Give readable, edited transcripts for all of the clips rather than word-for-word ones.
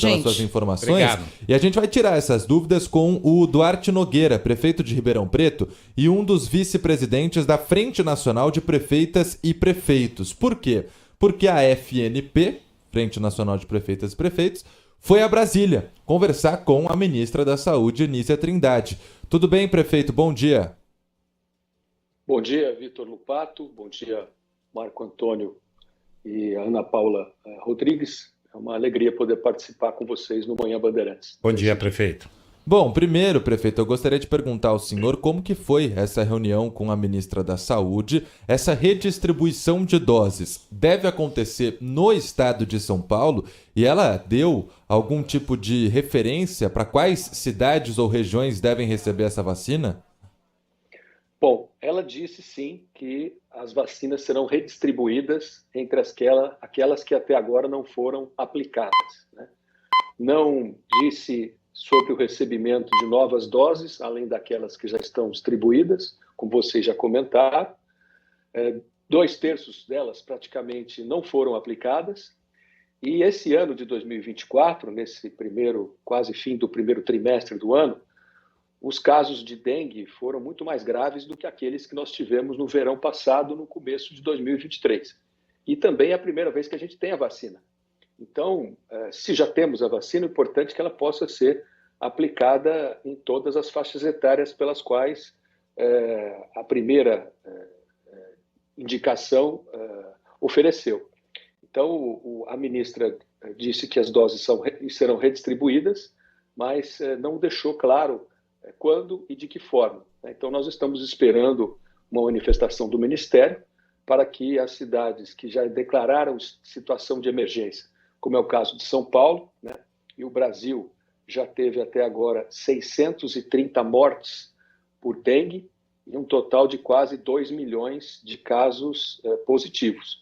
pelas suas informações. Obrigado. E a gente vai tirar essas dúvidas com o Duarte Nogueira, prefeito de Ribeirão Preto e um dos vice-presidentes da Frente Nacional de Prefeitas e Prefeitos. Por quê? Porque a FNP, Frente Nacional de Prefeitas e Prefeitos, foi a Brasília conversar com a ministra da Saúde, Nízia Trindade. Tudo bem, prefeito? Bom dia. Bom dia, Vitor Lupato. Bom dia, Marco Antônio e Ana Paula Rodrigues. É uma alegria poder participar com vocês no Manhã Bandeirantes. Bom dia, prefeito. Bom, primeiro, prefeito, eu gostaria de perguntar ao senhor como que foi essa reunião com a ministra da Saúde. Essa redistribuição de doses deve acontecer no estado de São Paulo e ela deu algum tipo de referência para quais cidades ou regiões devem receber essa vacina? Bom, ela disse sim que as vacinas serão redistribuídas entre aquelas que até agora não foram aplicadas, né? Não disse sobre o recebimento de novas doses, além daquelas que já estão distribuídas, como vocês já comentaram. 2/3 delas praticamente não foram aplicadas. E esse ano de 2024, nesse quase fim do primeiro trimestre do ano, os casos de dengue foram muito mais graves do que aqueles que nós tivemos no verão passado, no começo de 2023. E também é a primeira vez que a gente tem a vacina. Então, se já temos a vacina, é importante que ela possa ser aplicada em todas as faixas etárias pelas quais a primeira indicação ofereceu. Então, a ministra disse que as doses serão redistribuídas, mas não deixou claro quando e de que forma. Então, nós estamos esperando uma manifestação do Ministério para que as cidades que já declararam situação de emergência, como é o caso de São Paulo, né, e o Brasil já teve até agora 630 mortes por dengue e um total de quase 2 milhões de casos positivos.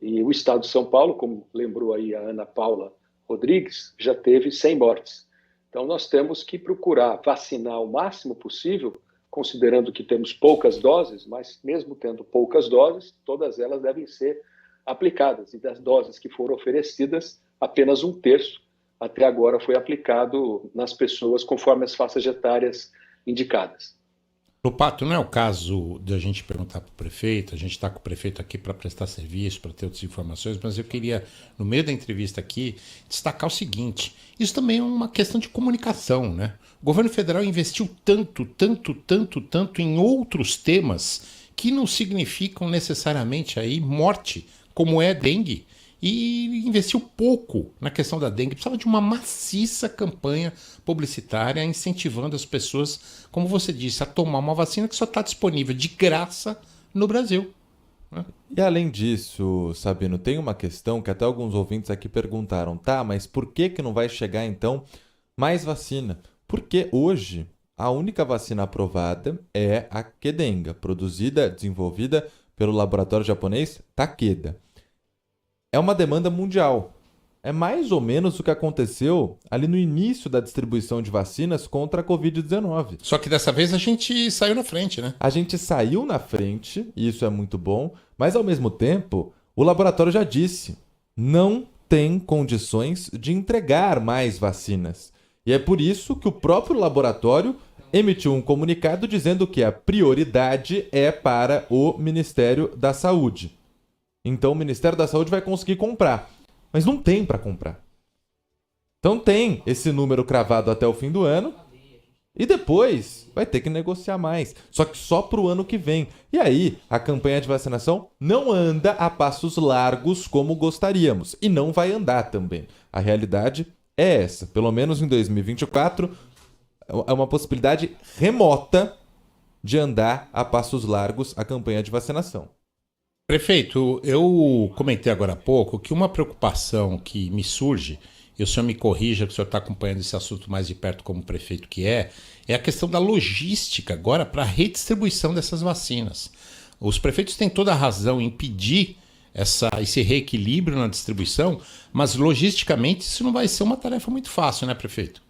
E o estado de São Paulo, como lembrou aí a Ana Paula Rodrigues, já teve 100 mortes. Então, nós temos que procurar vacinar o máximo possível, considerando que temos poucas doses, mas mesmo tendo poucas doses, todas elas devem ser aplicadas. E das doses que foram oferecidas, apenas 1/3 até agora foi aplicado nas pessoas conforme as faixas etárias indicadas. Lupato, não é o caso de a gente perguntar para o prefeito, a gente está com o prefeito aqui para prestar serviço, para ter outras informações, mas eu queria, no meio da entrevista aqui, destacar o seguinte: isso também é uma questão de comunicação, né? O governo federal investiu tanto em outros temas que não significam necessariamente aí morte, como é dengue, e investiu pouco na questão da dengue. Precisava de uma maciça campanha publicitária incentivando as pessoas, como você disse, a tomar uma vacina que só está disponível de graça no Brasil, né? E além disso, Sabino, tem uma questão que até alguns ouvintes aqui perguntaram, tá, mas por que não vai chegar então mais vacina? Porque hoje a única vacina aprovada é a Qdenga, desenvolvida pelo laboratório japonês Takeda. É uma demanda mundial. É mais ou menos o que aconteceu ali no início da distribuição de vacinas contra a Covid-19. Só que dessa vez a gente saiu na frente, né? A gente saiu na frente, e isso é muito bom, mas ao mesmo tempo, o laboratório já disse, não tem condições de entregar mais vacinas. E é por isso que o próprio laboratório emitiu um comunicado dizendo que a prioridade é para o Ministério da Saúde. Então o Ministério da Saúde vai conseguir comprar. Mas não tem para comprar. Então tem esse número cravado até o fim do ano. E depois vai ter que negociar mais. Só que só para o ano que vem. E aí a campanha de vacinação não anda a passos largos como gostaríamos. E não vai andar também. A realidade é essa. Pelo menos em 2024 é uma possibilidade remota de andar a passos largos a campanha de vacinação. Prefeito, eu comentei agora há pouco que uma preocupação que me surge, e o senhor me corrija que o senhor está acompanhando esse assunto mais de perto como prefeito que é a questão da logística agora para a redistribuição dessas vacinas. Os prefeitos têm toda a razão em pedir esse reequilíbrio na distribuição, mas logisticamente isso não vai ser uma tarefa muito fácil, né, prefeito?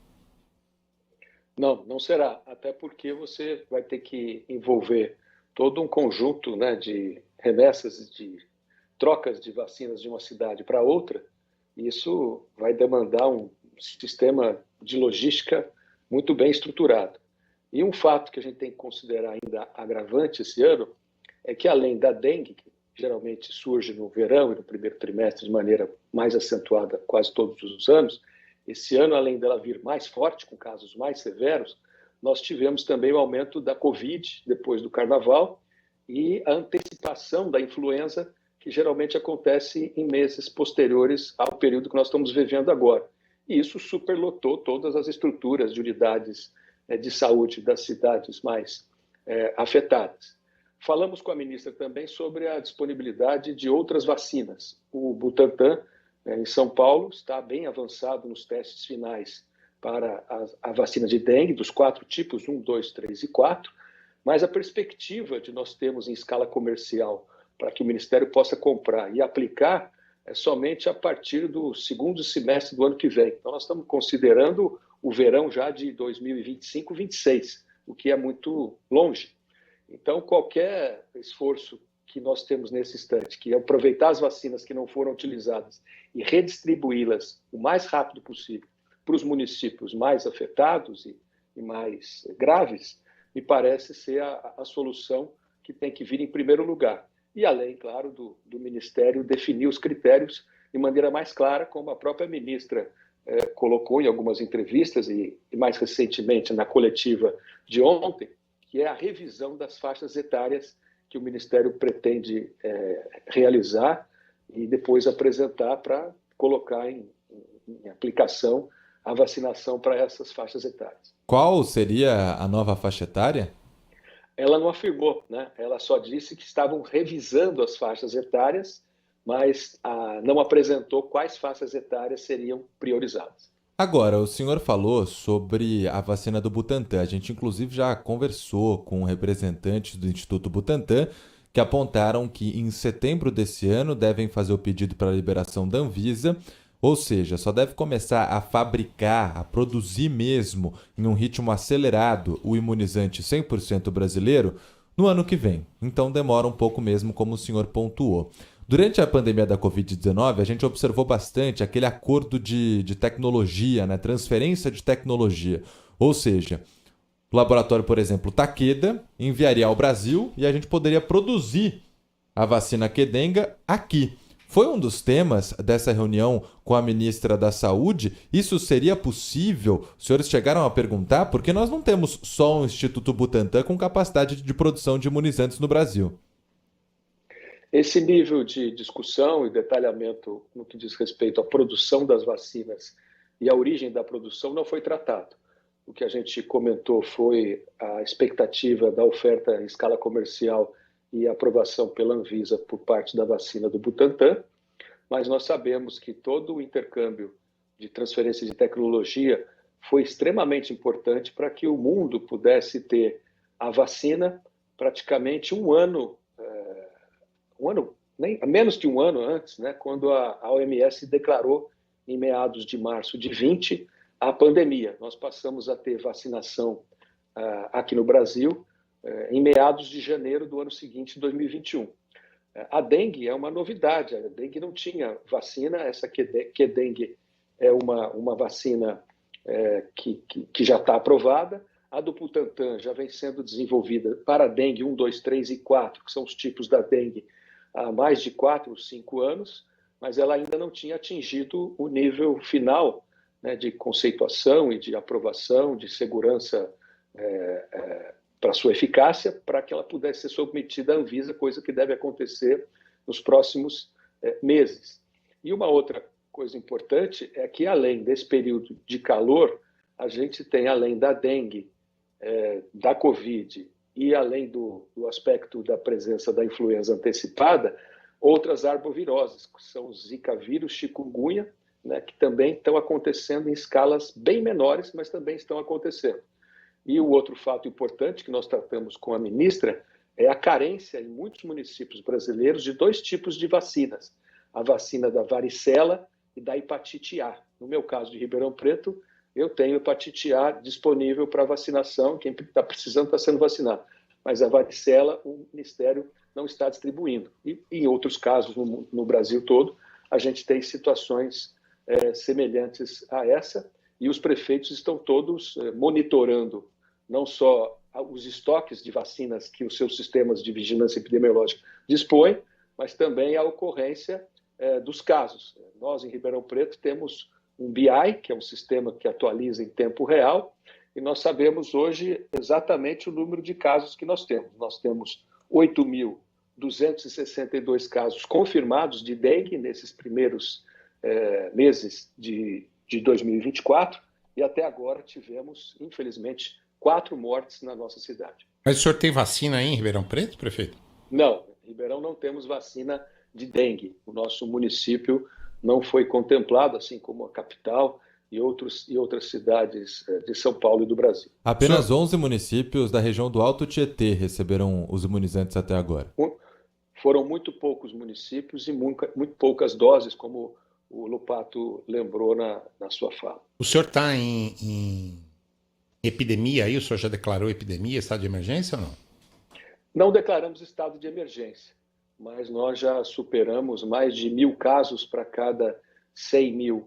Não, não será, até porque você vai ter que envolver todo um conjunto, né, de remessas, de trocas de vacinas de uma cidade para outra. Isso vai demandar um sistema de logística muito bem estruturado. E um fato que a gente tem que considerar ainda agravante esse ano é que, além da dengue, que geralmente surge no verão e no primeiro trimestre de maneira mais acentuada quase todos os anos, esse ano, além dela vir mais forte, com casos mais severos, nós tivemos também o aumento da Covid depois do Carnaval e a antecipação da influenza, que geralmente acontece em meses posteriores ao período que nós estamos vivendo agora. E isso superlotou todas as estruturas de unidades de saúde das cidades mais afetadas. Falamos com a ministra também sobre a disponibilidade de outras vacinas. O Butantan, em São Paulo, está bem avançado nos testes finais para a vacina de dengue, dos 4 tipos, 1, 2, 3 e 4, mas a perspectiva de nós termos em escala comercial para que o Ministério possa comprar e aplicar é somente a partir do segundo semestre do ano que vem. Então, nós estamos considerando o verão já de 2025-26, o que é muito longe. Então, qualquer esforço que nós temos nesse instante, que é aproveitar as vacinas que não foram utilizadas e redistribuí-las o mais rápido possível para os municípios mais afetados e mais graves, me parece ser a solução que tem que vir em primeiro lugar. E além, claro, do Ministério definir os critérios de maneira mais clara, como a própria ministra colocou em algumas entrevistas e mais recentemente na coletiva de ontem, que é a revisão das faixas etárias que o Ministério pretende realizar e depois apresentar para colocar em aplicação a vacinação para essas faixas etárias. Qual seria a nova faixa etária? Ela não afirmou, né? Ela só disse que estavam revisando as faixas etárias, mas não apresentou quais faixas etárias seriam priorizadas. Agora, o senhor falou sobre a vacina do Butantan. A gente, inclusive, já conversou com representantes do Instituto Butantan que apontaram que em setembro desse ano devem fazer o pedido para a liberação da Anvisa, ou seja, só deve começar a fabricar, a produzir mesmo, em um ritmo acelerado, o imunizante 100% brasileiro no ano que vem. Então demora um pouco mesmo, como o senhor pontuou. Durante a pandemia da Covid-19, a gente observou bastante aquele acordo de tecnologia, né? Transferência de tecnologia. Ou seja, o laboratório, por exemplo, Takeda, enviaria ao Brasil e a gente poderia produzir a vacina Qdenga aqui. Foi um dos temas dessa reunião com a ministra da Saúde? Isso seria possível? Os senhores chegaram a perguntar? Porque nós não temos só um Instituto Butantan com capacidade de produção de imunizantes no Brasil. Esse nível de discussão e detalhamento no que diz respeito à produção das vacinas e à origem da produção não foi tratado. O que a gente comentou foi a expectativa da oferta em escala comercial e aprovação pela Anvisa por parte da vacina do Butantan, mas nós sabemos que todo o intercâmbio de transferência de tecnologia foi extremamente importante para que o mundo pudesse ter a vacina praticamente menos de um ano antes, né, quando a OMS declarou em meados de março de 20 a pandemia. Nós passamos a ter vacinação aqui no Brasil em meados de janeiro do ano seguinte, 2021. A dengue é uma novidade, a dengue não tinha vacina, essa Qdenga é uma vacina que já está aprovada. A do Butantan já vem sendo desenvolvida para a dengue 1, 2, 3 e 4, que são os tipos da dengue, há mais de 4 ou 5 anos, mas ela ainda não tinha atingido o nível final, né, de conceituação e de aprovação, de segurança para sua eficácia, para que ela pudesse ser submetida à Anvisa, coisa que deve acontecer nos próximos meses. E uma outra coisa importante é que, além desse período de calor, a gente tem, além da dengue, da Covid e além do aspecto da presença da influenza antecipada, outras arboviroses, que são o Zika vírus, chikungunya, né, que também estão acontecendo em escalas bem menores, mas também estão acontecendo. E o outro fato importante que nós tratamos com a ministra é a carência em muitos municípios brasileiros de 2 tipos de vacinas, a vacina da varicela e da hepatite A. No meu caso de Ribeirão Preto, eu tenho hepatite A disponível para vacinação, quem está precisando está sendo vacinado. Mas a varicela, o Ministério não está distribuindo. E em outros casos, no Brasil todo, a gente tem situações semelhantes a essa, e os prefeitos estão todos monitorando não só os estoques de vacinas que os seus sistemas de vigilância epidemiológica dispõem, mas também a ocorrência dos casos. Nós, em Ribeirão Preto, temos um BI, que é um sistema que atualiza em tempo real, e nós sabemos hoje exatamente o número de casos que nós temos. Nós temos 8.262 casos confirmados de dengue nesses primeiros meses de 2024, e até agora tivemos, infelizmente, 4 mortes na nossa cidade. Mas o senhor tem vacina aí em Ribeirão Preto, prefeito? Não, em Ribeirão não temos vacina de dengue. O nosso município não foi contemplado, assim como a capital e outras cidades de São Paulo e do Brasil. Apenas 11 municípios da região do Alto Tietê receberam os imunizantes até agora. Foram muito poucos municípios e muito poucas doses, como o Lupato lembrou na sua fala. O senhor está em epidemia aí? O senhor já declarou epidemia, estado de emergência ou não? Não declaramos estado de emergência, mas nós já superamos mais de 1.000 casos para cada 100.000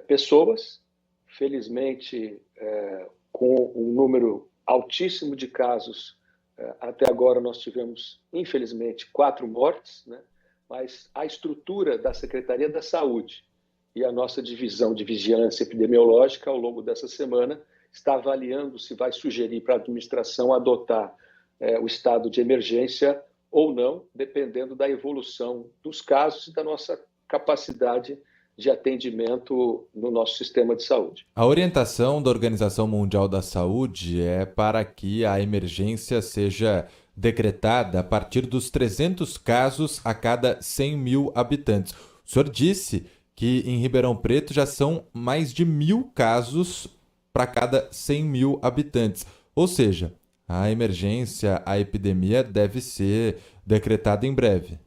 pessoas. Felizmente, com um número altíssimo de casos, até agora nós tivemos, infelizmente, 4 mortes, né? Mas a estrutura da Secretaria da Saúde e a nossa divisão de vigilância epidemiológica, ao longo dessa semana, está avaliando se vai sugerir para a administração adotar o estado de emergência ou não, dependendo da evolução dos casos e da nossa capacidade de atendimento no nosso sistema de saúde. A orientação da Organização Mundial da Saúde é para que a emergência seja decretada a partir dos 300 casos a cada 100 mil habitantes. O senhor disse que em Ribeirão Preto já são mais de 1.000 casos para cada 100 mil habitantes. Ou seja, a emergência, a epidemia deve ser decretada em breve.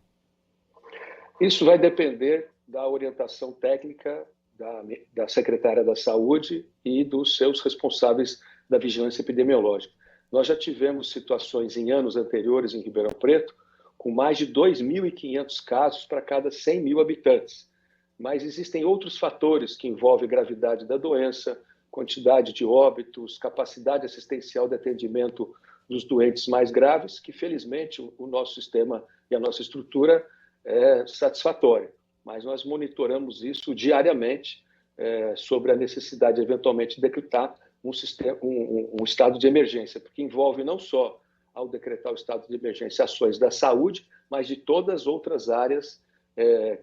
Isso vai depender da orientação técnica da secretária da Saúde e dos seus responsáveis da vigilância epidemiológica. Nós já tivemos situações em anos anteriores em Ribeirão Preto com mais de 2.500 casos para cada 100 mil habitantes. Mas existem outros fatores que envolvem gravidade da doença, quantidade de óbitos, capacidade assistencial de atendimento dos doentes mais graves, que felizmente o nosso sistema e a nossa estrutura é satisfatória. Mas nós monitoramos isso diariamente sobre a necessidade de eventualmente decretar um estado de emergência, porque envolve não só, ao decretar o estado de emergência, ações da saúde, mas de todas as outras áreas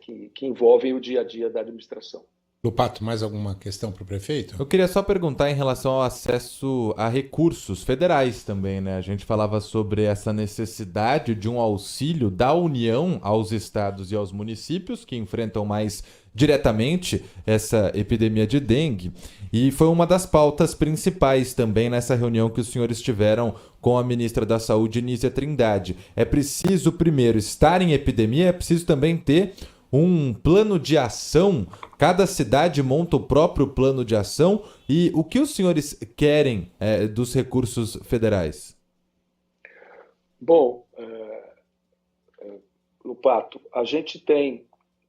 que envolvem o dia a dia da administração. Lupato, mais alguma questão para o prefeito? Eu queria só perguntar em relação ao acesso a recursos federais também, né? A gente falava sobre essa necessidade de um auxílio da União aos estados e aos municípios que enfrentam mais diretamente essa epidemia de dengue. E foi uma das pautas principais também nessa reunião que os senhores tiveram com a ministra da Saúde, Nízia Trindade. É preciso, primeiro, estar em epidemia, é preciso também ter um plano de ação. Cada cidade monta o próprio plano de ação. E o que os senhores querem dos recursos federais? Bom, Lupato, a gente tem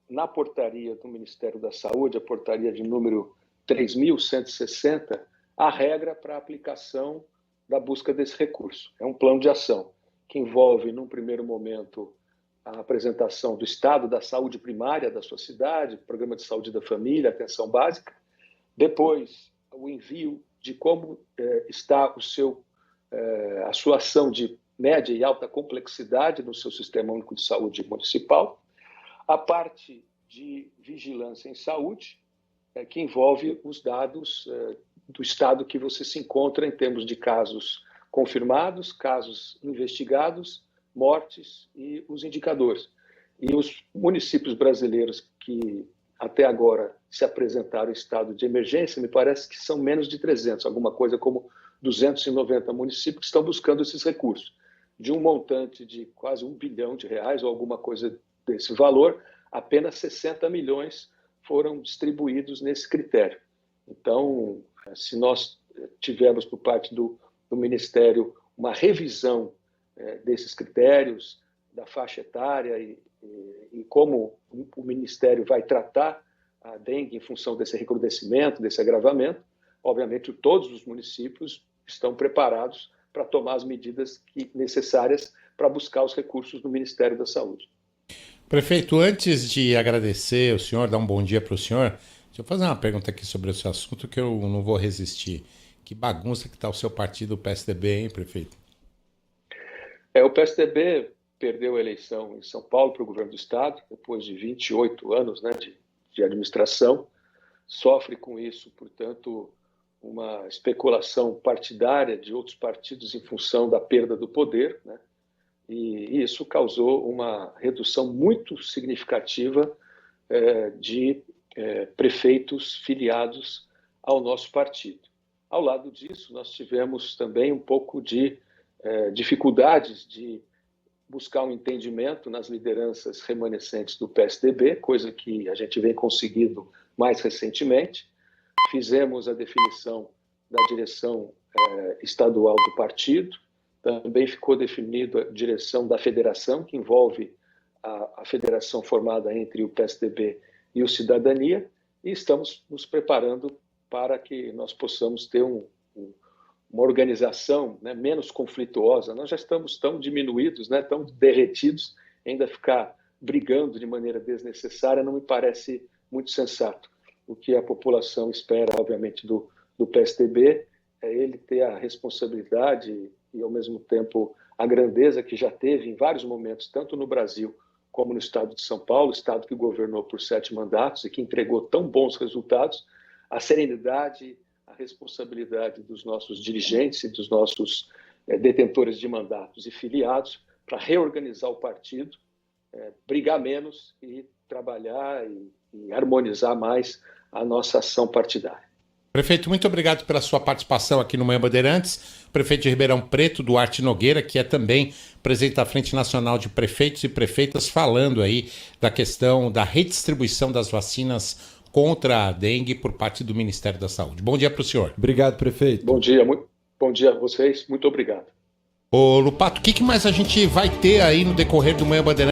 na portaria do Ministério da Saúde, a portaria de número 3.160, a regra para a aplicação da busca desse recurso. É um plano de ação que envolve, num primeiro momento, a apresentação do estado da saúde primária da sua cidade, programa de saúde da família, atenção básica. Depois, o envio de como está a sua ação de média e alta complexidade no seu Sistema Único de Saúde Municipal. A parte de vigilância em saúde, que envolve os dados do estado que você se encontra em termos de casos confirmados, casos investigados, mortes e os indicadores. E os municípios brasileiros que até agora se apresentaram em estado de emergência, me parece que são menos de 300, alguma coisa como 290 municípios que estão buscando esses recursos. De um montante de quase R$1 bilhão, ou alguma coisa desse valor, apenas 60 milhões foram distribuídos nesse critério. Então, se nós tivermos por parte do Ministério uma revisão desses critérios, da faixa etária e como o Ministério vai tratar a dengue em função desse recrudescimento, desse agravamento, obviamente todos os municípios estão preparados para tomar as medidas necessárias para buscar os recursos do Ministério da Saúde. Prefeito, antes de agradecer o senhor, dar um bom dia para o senhor, deixa eu fazer uma pergunta aqui sobre esse assunto que eu não vou resistir. Que bagunça que está o seu partido, o PSDB, hein, prefeito? O PSDB perdeu a eleição em São Paulo para o governo do Estado, depois de 28 anos, né, de administração. Sofre com isso, portanto, uma especulação partidária de outros partidos em função da perda do poder, né? E isso causou uma redução muito significativa de prefeitos filiados ao nosso partido. Ao lado disso, nós tivemos também um pouco de dificuldades de buscar um entendimento nas lideranças remanescentes do PSDB, coisa que a gente vem conseguindo mais recentemente. Fizemos a definição da direção estadual do partido, também ficou definida a direção da federação, que envolve a federação formada entre o PSDB e o Cidadania, e estamos nos preparando para que nós possamos ter uma organização, né, menos conflituosa. Nós já estamos tão diminuídos, né, tão derretidos, ainda ficar brigando de maneira desnecessária não me parece muito sensato. O que a população espera, obviamente, do PSDB é ele ter a responsabilidade e, ao mesmo tempo, a grandeza que já teve em vários momentos, tanto no Brasil como no estado de São Paulo, estado que governou por 7 mandatos e que entregou tão bons resultados, a serenidade, a responsabilidade dos nossos dirigentes e dos nossos detentores de mandatos e filiados para reorganizar o partido, brigar menos e trabalhar e harmonizar mais a nossa ação partidária. Prefeito, muito obrigado pela sua participação aqui no Manhã Bandeirantes. Prefeito de Ribeirão Preto, Duarte Nogueira, que é também presidente da Frente Nacional de Prefeitos e Prefeitas, falando aí da questão da redistribuição das vacinas contra a dengue por parte do Ministério da Saúde. Bom dia para o senhor. Obrigado, prefeito. Bom dia a vocês, muito obrigado. Ô Lupato, o que mais a gente vai ter aí no decorrer do Manhã Bandeirantes?